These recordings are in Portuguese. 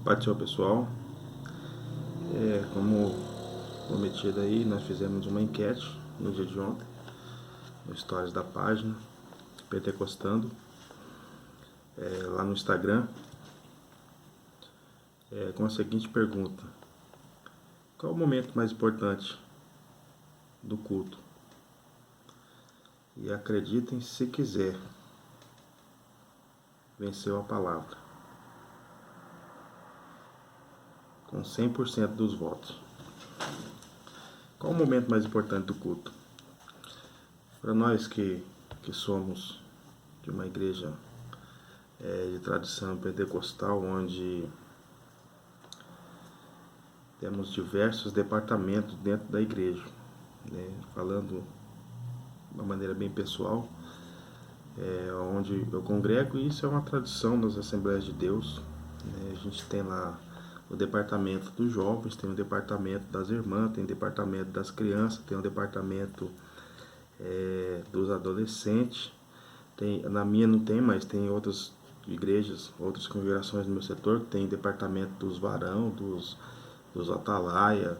Partiu, pessoal. Como prometido aí, nós fizemos uma enquete no dia de ontem, no Stories da página, Pentecostando, lá no Instagram, com a seguinte pergunta: qual o momento mais importante do culto? E acreditem se quiser, venceu a palavra, com 100% dos votos. Qual o momento mais importante do culto? Para nós que somos de uma igreja de tradição pentecostal, onde temos diversos departamentos dentro da igreja, né? Falando de uma maneira bem pessoal, onde eu congrego, e isso é uma tradição das Assembleias de Deus, né? A gente tem lá o departamento dos jovens, tem o departamento das irmãs, tem o departamento das crianças, tem o departamento dos adolescentes. Na minha não tem, mas tem outras igrejas, outras congregações no meu setor que tem departamento dos varão, dos atalaia,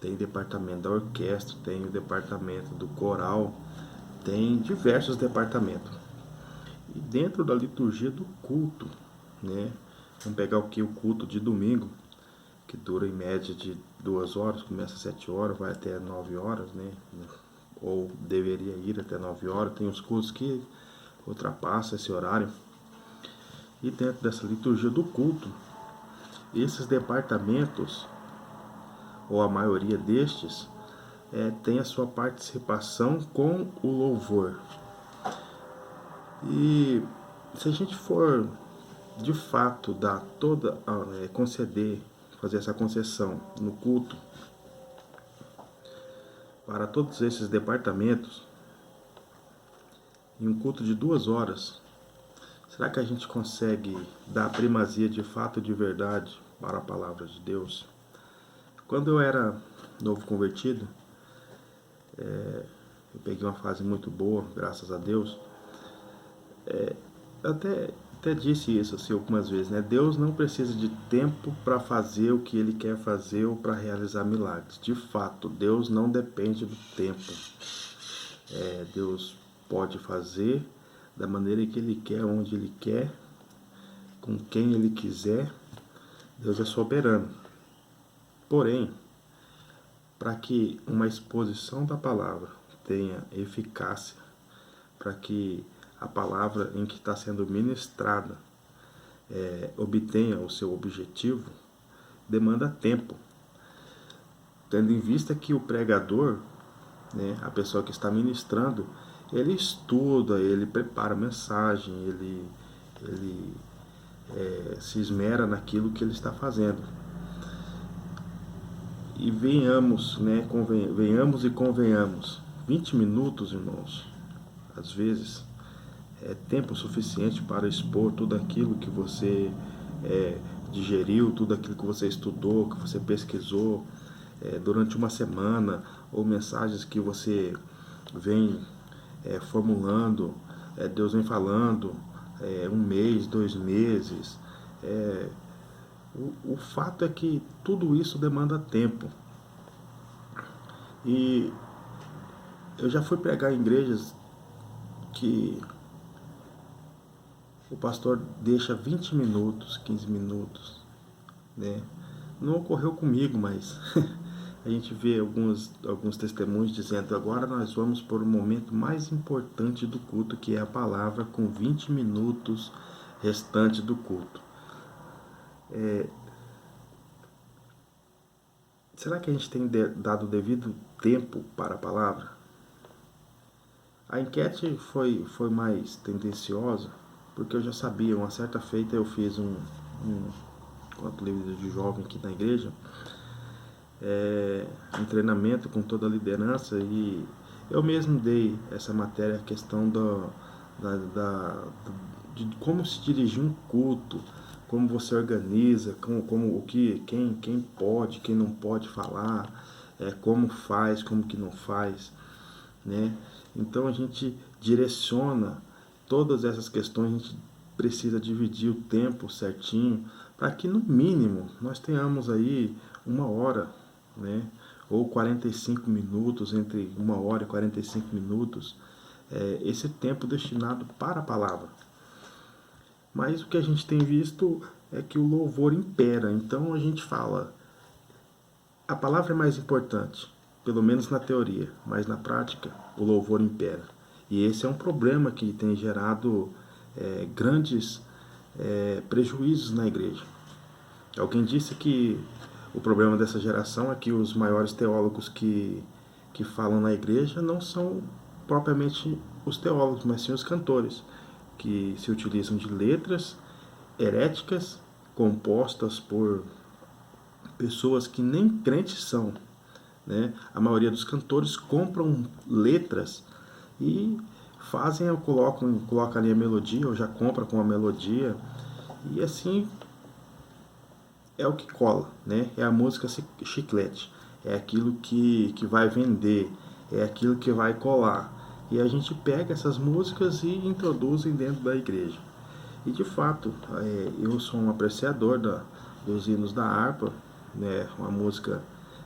tem departamento da orquestra, tem o departamento do coral, tem diversos departamentos. E dentro da liturgia do culto, né? Vamos pegar o culto de domingo, que dura em média de 2 horas, começa às 7 horas, vai até 9 horas, né? Ou deveria ir até 9 horas. Tem os cultos que ultrapassam esse horário. E dentro dessa liturgia do culto, esses departamentos, ou a maioria destes, tem a sua participação com o louvor. E se a gente for de fato dar conceder, fazer essa concessão no culto para todos esses departamentos, em um culto de 2 horas, será que a gente consegue dar primazia de fato, de verdade, para a palavra de Deus? Quando eu era novo convertido, eu peguei uma fase muito boa, graças a Deus. Eu até disse isso assim algumas vezes, né? Deus não precisa de tempo para fazer o que Ele quer fazer ou para realizar milagres. De fato, Deus não depende do tempo. Deus pode fazer da maneira que Ele quer, onde Ele quer, com quem Ele quiser. Deus é soberano. Porém, para que uma exposição da palavra tenha eficácia, para que a palavra em que está sendo ministrada obtenha o seu objetivo, demanda tempo. Tendo em vista que o pregador, né, a pessoa que está ministrando, ele estuda, ele prepara a mensagem, ele se esmera naquilo que ele está fazendo. E venhamos e convenhamos, 20 minutos, irmãos, às vezes, é tempo suficiente para expor tudo aquilo que você digeriu, tudo aquilo que você estudou, que você pesquisou durante uma semana, ou mensagens que você vem formulando, Deus vem falando, 1 mês, 2 meses. O fato é que tudo isso demanda tempo. E eu já fui pregar em igrejas que o pastor deixa 20 minutos, 15 minutos, né? Não ocorreu comigo, mas a gente vê alguns testemunhos dizendo: agora nós vamos por o momento mais importante do culto, que é a palavra, com 20 minutos restante do culto. Será que a gente tem dado o devido tempo para a palavra? A enquete foi mais tendenciosa, porque eu já sabia. Uma certa feita eu fiz um líder de jovem aqui na igreja, um treinamento com toda a liderança, e eu mesmo dei essa matéria, a questão de como se dirigir um culto, como você organiza, quem pode, quem não pode falar, como faz, como que não faz, né? Então a gente direciona todas essas questões, a gente precisa dividir o tempo certinho para que no mínimo nós tenhamos aí 1 hora, né, ou 45 minutos, entre 1 hora e 45 minutos, esse tempo destinado para a palavra. Mas o que a gente tem visto é que o louvor impera, então a gente fala, a palavra é mais importante, pelo menos na teoria, mas na prática o louvor impera. E esse é um problema que tem gerado grandes prejuízos na igreja. Alguém disse que o problema dessa geração é que os maiores teólogos que falam na igreja não são propriamente os teólogos, mas sim os cantores, que se utilizam de letras heréticas compostas por pessoas que nem crentes são, né? A maioria dos cantores compram letras e fazem, colocam ali a melodia, ou já compra com a melodia, e assim é o que cola, né? É a música chiclete, é aquilo que vai vender, é aquilo que vai colar. E a gente pega essas músicas e introduzem dentro da igreja. E de fato, eu sou um apreciador dos hinos da harpa, né? Uma música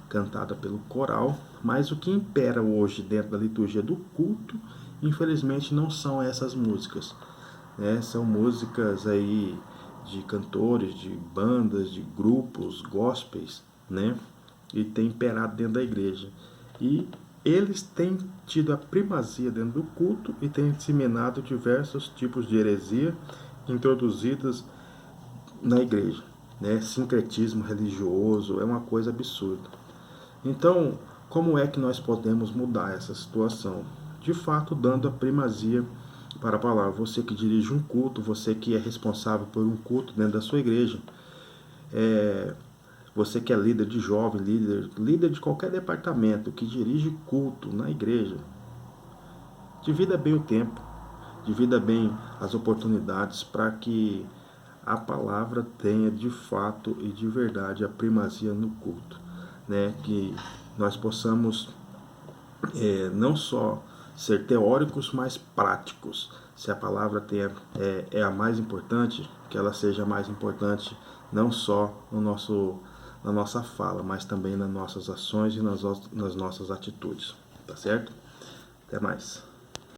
cantada pelo coral, mas o que impera hoje dentro da liturgia do culto, infelizmente não são essas músicas, né? São músicas aí de cantores, de bandas, de grupos, gospels, né? E tem imperado dentro da igreja. E eles têm tido a primazia dentro do culto e têm disseminado diversos tipos de heresia introduzidas na igreja, né? Sincretismo religioso é uma coisa absurda. Então, como é que nós podemos mudar essa situação? De fato, dando a primazia para a palavra. Você que dirige um culto, você que é responsável por um culto dentro da sua igreja, você que é líder de jovem, líder de qualquer departamento que dirige culto na igreja, divida bem o tempo, divida bem as oportunidades para que a palavra tenha de fato e de verdade a primazia no culto, né? Que nós possamos não só ser teóricos, mas práticos. Se a palavra é a mais importante, que ela seja mais importante não só na nossa fala, mas também nas nossas ações e nas nossas atitudes. Tá certo? Até mais.